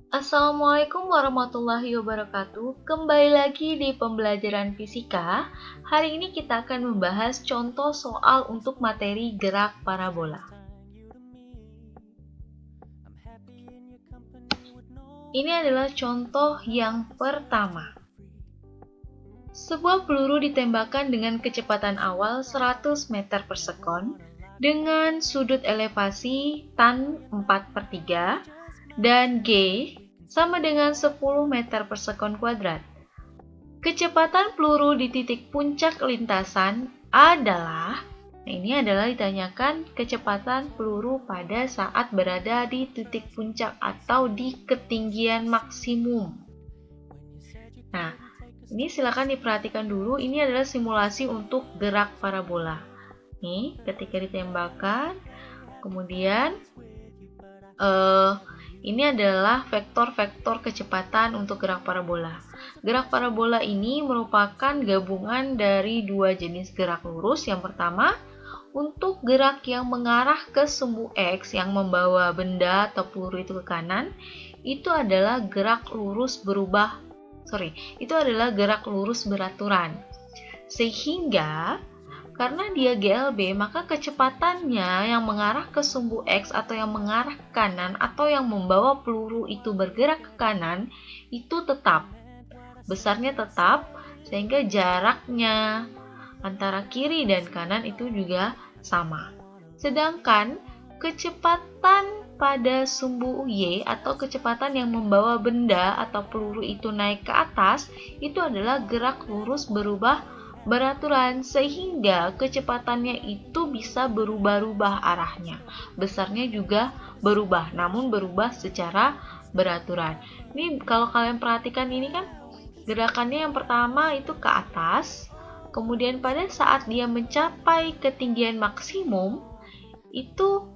Assalamualaikum warahmatullahi wabarakatuh. Kembali lagi di pembelajaran fisika. Hari ini kita akan membahas contoh soal untuk materi gerak parabola. Ini adalah contoh yang pertama. Sebuah peluru ditembakkan dengan kecepatan awal 100 meter per sekon dengan sudut elevasi tan 4/3 dan G sama dengan 10 meter per sekon kuadrat. Kecepatan peluru di titik puncak lintasan adalah, ini adalah ditanyakan kecepatan peluru pada saat berada di titik puncak atau di ketinggian maksimum. Nah, ini silakan diperhatikan dulu, ini adalah simulasi untuk gerak parabola. Nih, ketika ditembakkan, kemudian ini adalah vektor-vektor kecepatan untuk gerak parabola. Gerak parabola ini merupakan gabungan dari dua jenis gerak lurus. Yang pertama, untuk gerak yang mengarah ke sumbu X yang membawa benda atau peluru itu ke kanan, itu adalah gerak lurus beraturan. Sehingga karena dia GLB, maka kecepatannya yang mengarah ke sumbu X atau yang mengarah ke kanan atau yang membawa peluru itu bergerak ke kanan itu tetap. Besarnya tetap, sehingga jaraknya antara kiri dan kanan itu juga sama. Sedangkan kecepatan pada sumbu Y atau kecepatan yang membawa benda atau peluru itu naik ke atas itu adalah gerak lurus beraturan, sehingga kecepatannya itu bisa berubah-ubah arahnya. Besarnya juga berubah, namun berubah secara beraturan. Ini kalau kalian perhatikan, ini kan gerakannya yang pertama itu ke atas, kemudian pada saat dia mencapai ketinggian maksimum itu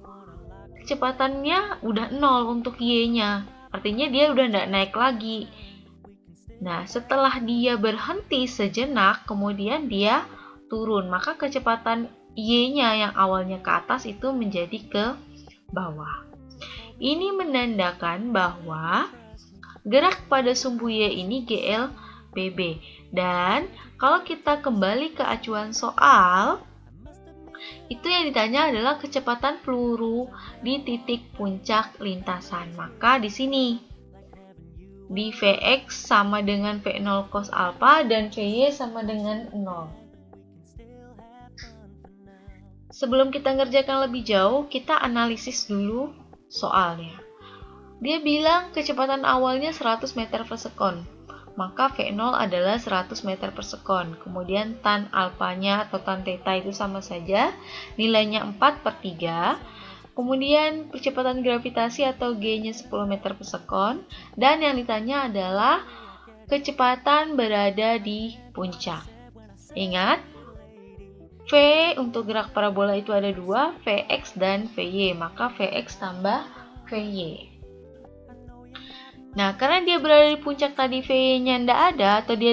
kecepatannya udah 0 untuk Y-nya, artinya dia udah nggak naik lagi. Nah, setelah dia berhenti sejenak, kemudian dia turun, maka kecepatan Y-nya yang awalnya ke atas itu menjadi ke bawah. Ini menandakan bahwa gerak pada sumbu Y ini GLBB. Dan kalau kita kembali ke acuan soal, itu yang ditanya adalah kecepatan peluru di titik puncak lintasan. Maka di sini di Vx sama dengan V0 cos alpha dan Vy sama dengan 0. Sebelum kita ngerjakan lebih jauh, kita analisis dulu soalnya. Dia bilang kecepatan awalnya 100 meter per sekon. Maka V0 adalah 100 meter per sekon. Kemudian tan alfanya atau tan theta itu sama saja. Nilainya 4/3. Kemudian percepatan gravitasi atau G-nya 10 meter per sekon. Dan yang ditanya adalah kecepatan berada di puncak. Ingat, V untuk gerak parabola itu ada 2, Vx dan Vy. Maka Vx tambah Vy. Nah, karena dia berada di puncak tadi, V-nya tidak ada atau dia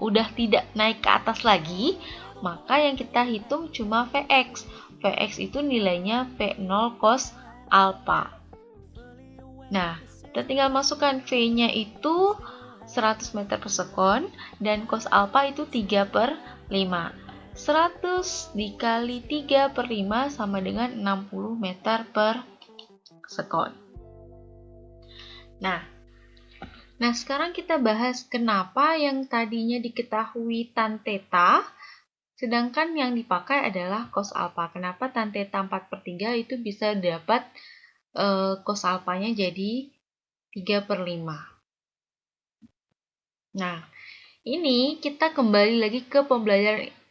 udah tidak naik ke atas lagi, maka yang kita hitung cuma Vx. Vx itu nilainya V0 cos alpha. Nah, kita tinggal masukkan V-nya itu 100 meter per sekon dan cos alpha itu 3/5. 100 dikali 3/5 sama dengan 60 meter per sekon. Nah, sekarang kita bahas kenapa yang tadinya diketahui tan theta, sedangkan yang dipakai adalah cos alpha. Kenapa tan theta 4/3 itu bisa dapat cos alphanya jadi 3/5. Nah, ini kita kembali lagi ke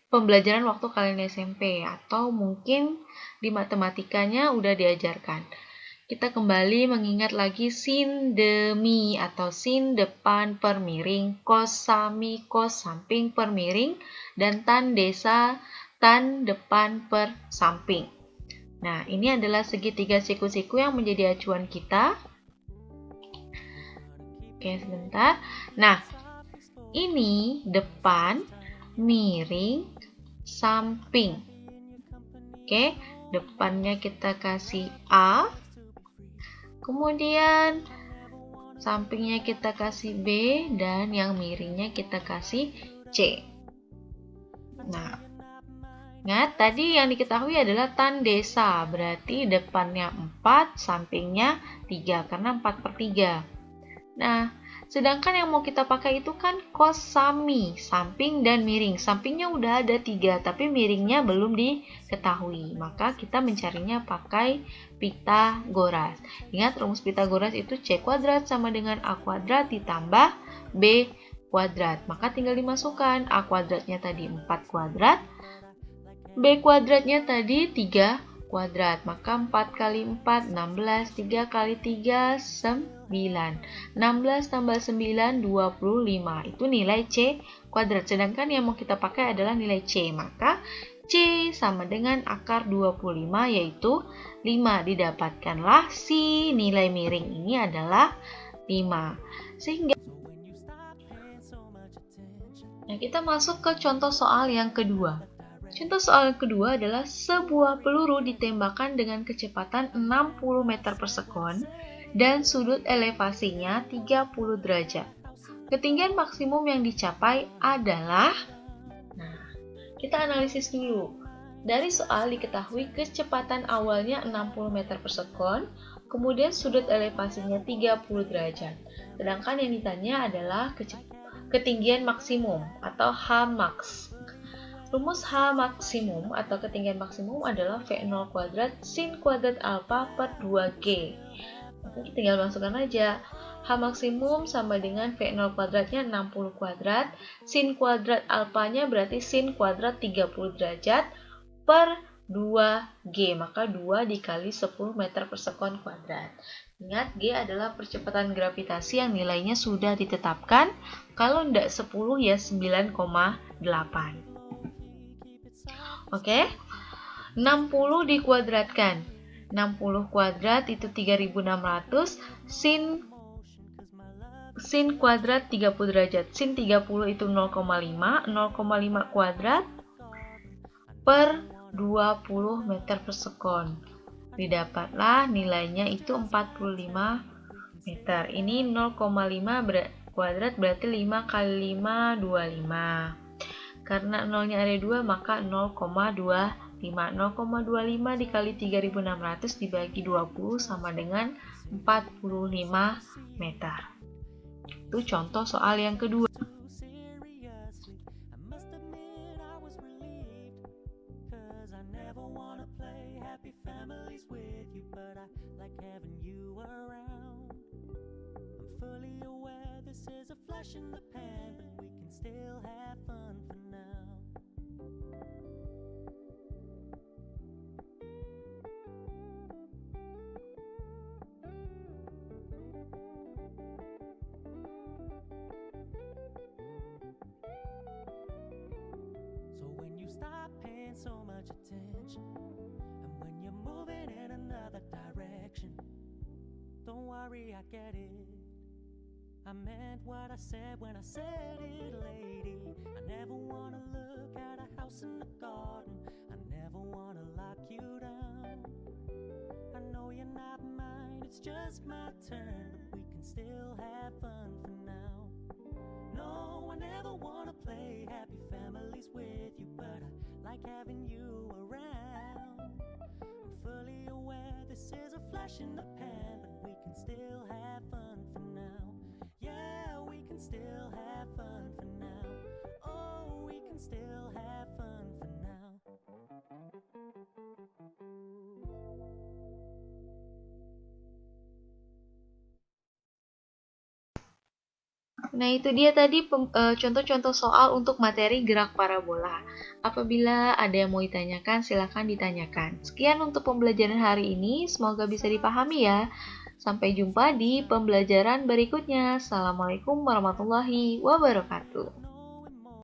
pembelajaran waktu kalian SMP, atau mungkin di matematikanya udah diajarkan. Kita kembali mengingat lagi sin demi atau sin depan per miring, cos sami cos samping per miring, dan tan desa tan depan per samping. Nah, ini adalah segitiga siku-siku yang menjadi acuan kita. Oke, sebentar. Nah, ini depan, miring, samping. Oke, depannya kita kasih A. Kemudian sampingnya kita kasih B, dan yang miringnya kita kasih C. Nah, ingat tadi yang diketahui adalah tan desa, berarti depannya 4, sampingnya 3, karena 4/3. Nah, sedangkan yang mau kita pakai itu kan cos sami, samping dan miring. Sampingnya udah ada 3, tapi miringnya belum diketahui. Maka kita mencarinya pakai Pitagoras. Ingat rumus Pitagoras itu C kuadrat sama dengan A kuadrat ditambah B kuadrat. Maka tinggal dimasukkan. A kuadratnya tadi 4 kuadrat, B kuadratnya tadi 3 kuadrat, maka 4 kali 4, 16, 3 kali 3, 9. 16 tambah 9, 25. Itu nilai C kuadrat. Sedangkan yang mau kita pakai adalah nilai C. Maka C sama dengan akar 25, yaitu 5. Didapatkanlah si nilai miring ini adalah 5. Sehingga kita masuk ke contoh soal yang kedua. Contoh soal kedua adalah sebuah peluru ditembakkan dengan kecepatan 60 meter per sekon dan sudut elevasinya 30 derajat. Ketinggian maksimum yang dicapai adalah, kita analisis dulu. Dari soal diketahui kecepatan awalnya 60 meter per sekon, kemudian sudut elevasinya 30 derajat. Sedangkan yang ditanya adalah ketinggian maksimum atau Hmax. Rumus H maksimum atau ketinggian maksimum adalah V0 kuadrat sin kuadrat alfa per 2G. Maka kita tinggal masukkan aja. H maksimum sama dengan V0 kuadratnya 60 kuadrat, sin kuadrat alfanya berarti sin kuadrat 30 derajat per 2G. Maka 2 dikali 10 meter per sekon kuadrat. Ingat, G adalah percepatan gravitasi yang nilainya sudah ditetapkan. Kalau tidak 10 ya 9,8. Oke, 60 dikuadratkan. 60 kuadrat itu 3600, sin kuadrat 30 derajat. Sin 30 itu 0,5, 0,5 kuadrat per 20 meter per sekon. Didapatlah nilainya itu 45 meter. Ini 0,5 kuadrat berarti 5 kali 5, 25. Karena nolnya ada 2, maka 0,25. 0,25 dikali 3600 dibagi 20 sama dengan 45 meter. Itu contoh soal yang kedua. Stop paying so much attention, and when you're moving in another direction, don't worry, I get it. I meant what I said when I said it, lady. I never wanna look at a house in the garden. I never wanna lock you down. I know you're not mine, it's just my turn, but we can still have fun for now. No, I never wanna play happy families with you, but I like having you around. I'm fully aware this is a flash in the pan, but we can still have fun for now. Yeah, we can still have fun for now. Oh, we can still have fun for now. Nah, itu dia tadi contoh-contoh soal untuk materi gerak parabola. Apabila ada yang mau ditanyakan, silakan ditanyakan. Sekian untuk pembelajaran hari ini, semoga bisa dipahami ya. Sampai jumpa di pembelajaran berikutnya. Assalamualaikum warahmatullahi wabarakatuh.